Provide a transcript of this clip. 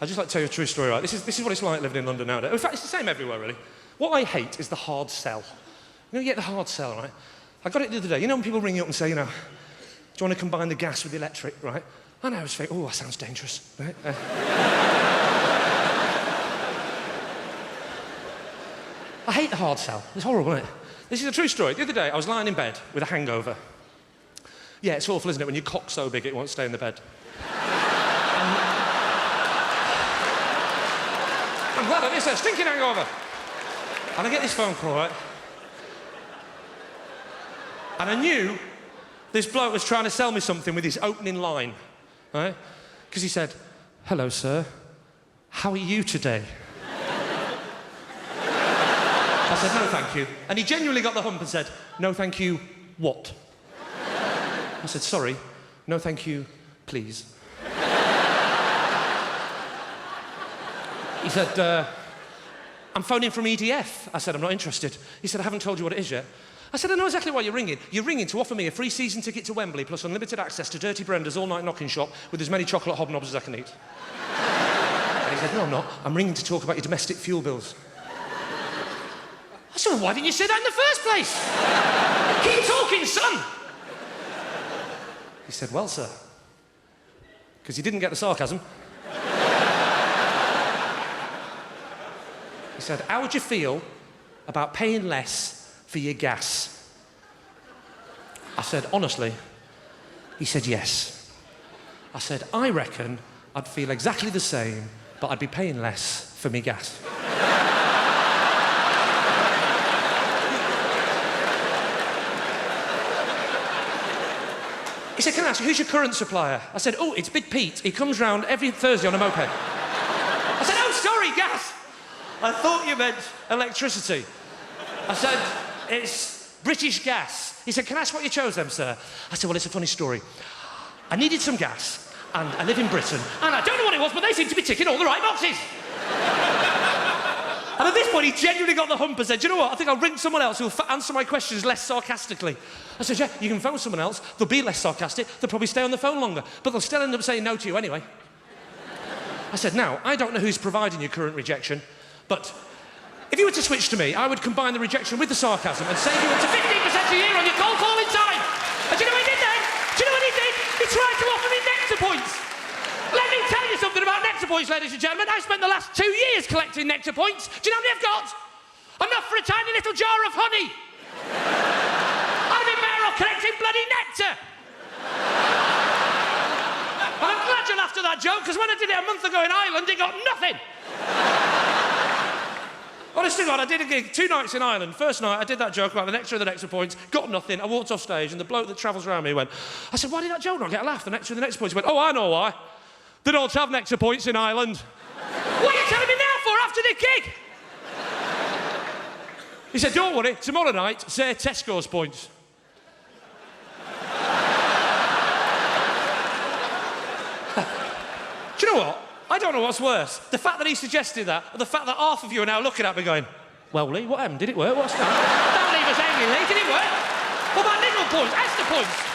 I'd just like to tell you a true story, right? This is what it's like living in London nowadays. In fact, it's the same everywhere, really. What I hate is the hard sell. You know, you get the hard sell, right? I got it the other day. You know when people ring you up and say, you know, do you want to combine the gas with the electric, right? And I always think, oh, that sounds dangerous, right? I hate the hard sell. It's horrible, isn't it? This is a true story. The other day, I was lying in bed with a hangover. Yeah, it's awful, isn't it, when your cock's so big it won't stay in the bed. I'm glad I missed a stinking hangover. And I get this phone call, right? And I knew this bloke was trying to sell me something with his opening line, right? Because he said, "Hello, sir. How are you today?" I said, "No, thank you." And he genuinely got the hump and said, "No, thank you, what?" I said, "Sorry, no, thank you, please." He said, "I'm phoning from EDF." I said, "I'm not interested." He said, "I haven't told you what it is yet." I said, "I know exactly why you're ringing. You're ringing to offer me a free season ticket to Wembley plus unlimited access to Dirty Brenda's all-night knocking shop with as many chocolate hobnobs as I can eat." And he said, "No, I'm not. I'm ringing to talk about your domestic fuel bills." I said, "Well, why didn't you say that in the first place? Keep talking, son." He said, "Well, sir," because he didn't get the sarcasm. He said, "How would you feel about paying less for your gas?" I said, "Honestly?" He said, "Yes." I said, "I reckon I'd feel exactly the same, but I'd be paying less for me gas." He said, "Can I ask you, who's your current supplier?" I said, "Oh, it's Big Pete. He comes round every Thursday on a moped." I said, "Oh, sorry, gas. I thought you meant electricity." I said, "It's British Gas." He said, "Can I ask what you chose them, sir?" I said, "Well, it's a funny story. I needed some gas, and I live in Britain, and I don't know what it was, but they seem to be ticking all the right boxes." And at this point, he genuinely got the hump and said, "Do you know what? I think I'll ring someone else who'll answer my questions less sarcastically." I said, "Yeah, you can phone someone else. They'll be less sarcastic. They'll probably stay on the phone longer, but they'll still end up saying no to you anyway." I said, "Now, I don't know who's providing your current rejection, but if you were to switch to me, I would combine the rejection with the sarcasm and save you up to 15% a year on your cold calling time." And do you know what he did then? Do you know what he did? He tried to offer me nectar points. Let me tell you something about nectar points, ladies and gentlemen. I spent the last 2 years collecting nectar points. Do you know how many I've got? Enough for a tiny little jar of honey. I'd be better off collecting bloody nectar. And I'm glad you laughed at that joke, because when I did it a month ago in Ireland, it got nothing. Honestly, God, I did a gig 2 nights in Ireland. First night, I did that joke about the nectar of the nectar points, got nothing. I walked off stage, and the bloke that travels around me went, I said, "Why did that joke not get a laugh? The nectar of the nectar points." He went, "Oh, I know why. They don't have nectar points in Ireland." "What are you telling me now for after the gig?" He said, "Don't worry, tomorrow night, say Tesco's points." Do you know what? I don't know what's worse. The fact that he suggested that, or the fact that half of you are now looking at me going, "Well, Lee, what happened? Did it work? What's that?" Don't leave us hanging, Lee. Did it work? What about niggle points? Astor points?